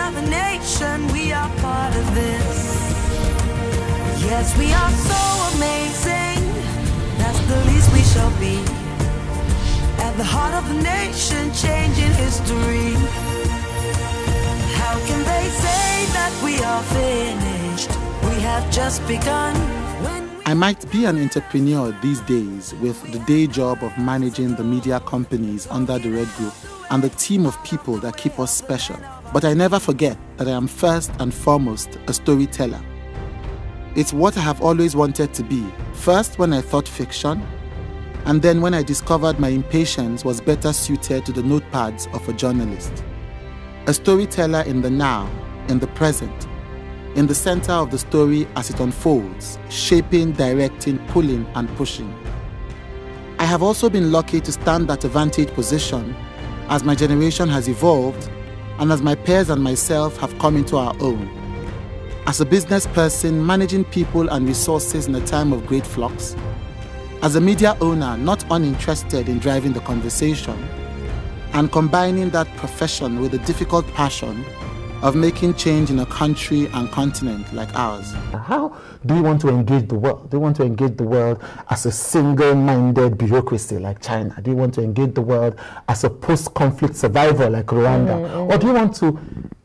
are the nation, we are part of this. Yes, we are so amazing, that's the least we shall be. At the heart of the nation, changing history. How can they say that we are finished? We have just begun. I might be an entrepreneur these days with the day job of managing the media companies under the Red Group and the team of people that keep us special. But I never forget that I am first and foremost a storyteller. It's what I have always wanted to be, first when I thought fiction, and then when I discovered my impatience was better suited to the notepads of a journalist. A storyteller in the now, in the present, in the center of the story as it unfolds, shaping, directing, pulling, and pushing. I have also been lucky to stand at a vantage position as my generation has evolved and as my peers and myself have come into our own. As a business person managing people and resources in a time of great flux, as a media owner not uninterested in driving the conversation, and combining that profession with the difficult passion of making change in a country and continent like ours. How do you want to engage the world? Do you want to engage the world as a single-minded bureaucracy like China? Do you want to engage the world as a post-conflict survivor like Rwanda? Or do you want to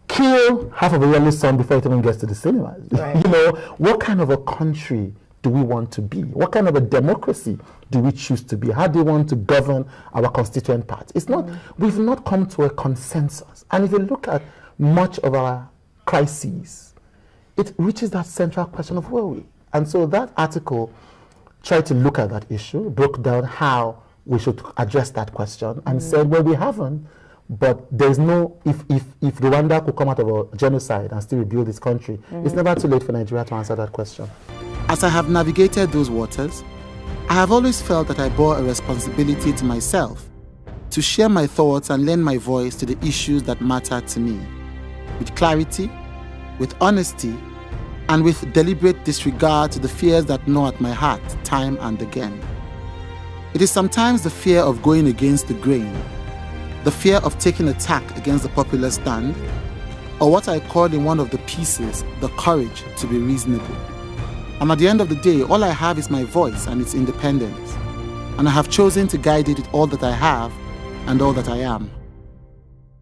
kill half of a yearly son before it even gets to the cinemas? Right. You know, what kind of a country do we want to be? What kind of a democracy do we choose to be? How do we want to govern our constituent parts? It's not, we've not come to a consensus. And if you look at much of our crises, it reaches that central question of where we. And so that article tried to look at that issue, broke down how we should address that question, and said, well, we haven't, but there's no, if Rwanda could come out of a genocide and still rebuild this country, it's never too late for Nigeria to answer that question. As I have navigated those waters, I have always felt that I bore a responsibility to myself to share my thoughts and lend my voice to the issues that matter to me, with clarity, with honesty, and with deliberate disregard to the fears that gnaw at my heart time and again. It is sometimes the fear of going against the grain, the fear of taking a tack against the popular stand, or what I call in one of the pieces, the courage to be reasonable. And at the end of the day, all I have is my voice and its independence, and I have chosen to guide it with all that I have and all that I am.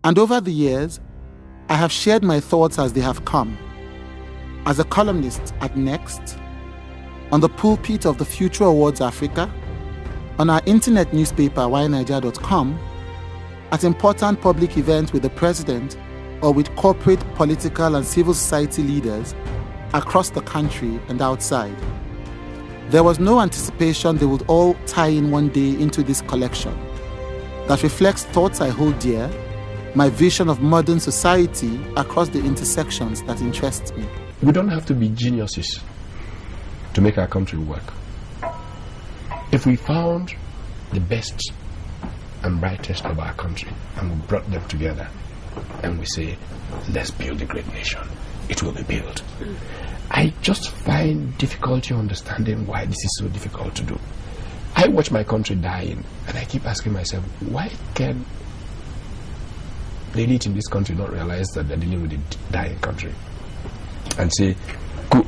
And over the years, I have shared my thoughts as they have come, as a columnist at Next, on the pulpit of the Future Awards Africa, on our internet newspaper, yniger.com, at important public events with the president or with corporate, political, and civil society leaders across the country and outside. There was no anticipation they would all tie in one day into this collection that reflects thoughts I hold dear, my vision of modern society across the intersections that interest me. We don't have to be geniuses to make our country work. If we found the best and brightest of our country and we brought them together and we say, let's build a great nation, it will be built. I just find difficulty understanding why this is so difficult to do. I watch my country dying and I keep asking myself, why can the elite in this country not realize that they're dealing with a dying country and say, go,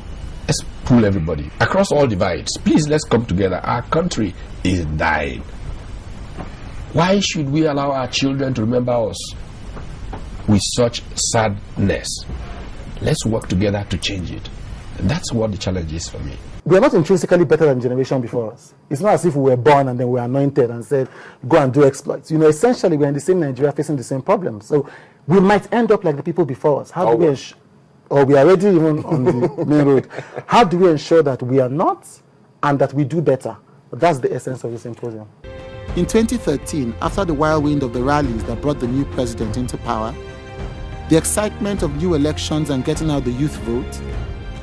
let's pull everybody across all divides, please let's come together, our country is dying. Why should we allow our children to remember us with such sadness? Let's work together to change it. And that's what the challenge is for me. We are not intrinsically better than the generation before us. It's not as if we were born and then we were anointed and said, go and do exploits. You know, essentially we're in the same Nigeria facing the same problems. So we might end up like the people before us. How do we or we are already even on the main road. How do we ensure that we are not and that we do better? That's the essence of the symposium. In 2013, after the whirlwind of the rallies that brought the new president into power, the excitement of new elections and getting out the youth vote,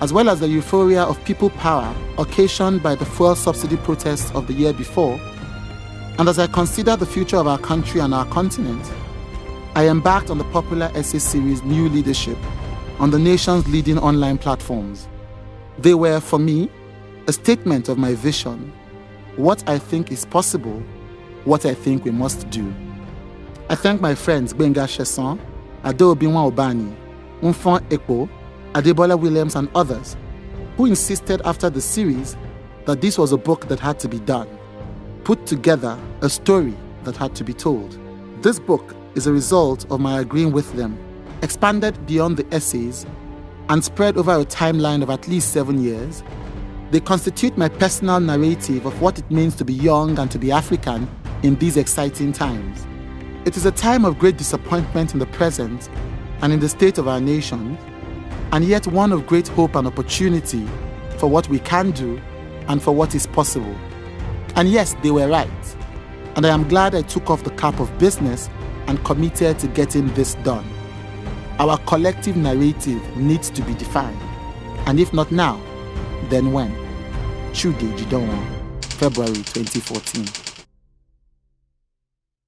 as well as the euphoria of people power occasioned by the fuel subsidy protests of the year before, and as I consider the future of our country and our continent, I embarked on the popular essay series New Leadership on the nation's leading online platforms. They were, for me, a statement of my vision, what I think is possible, what I think we must do. I thank my friends Gbenga Sheson, Ado Obinwa Obani, Mfon Ekpo, Adebola Williams, and others, who insisted after the series that this was a book that had to be done, put together a story that had to be told. This book is a result of my agreeing with them, expanded beyond the essays, and spread over a timeline of at least 7 years. They constitute my personal narrative of what it means to be young and to be African in these exciting times. It is a time of great disappointment in the present and in the state of our nation, and yet one of great hope and opportunity for what we can do and for what is possible. And yes, they were right. And I am glad I took off the cap of business and committed to getting this done. Our collective narrative needs to be defined. And if not now, then when? Chude Jidonwa, February 2014.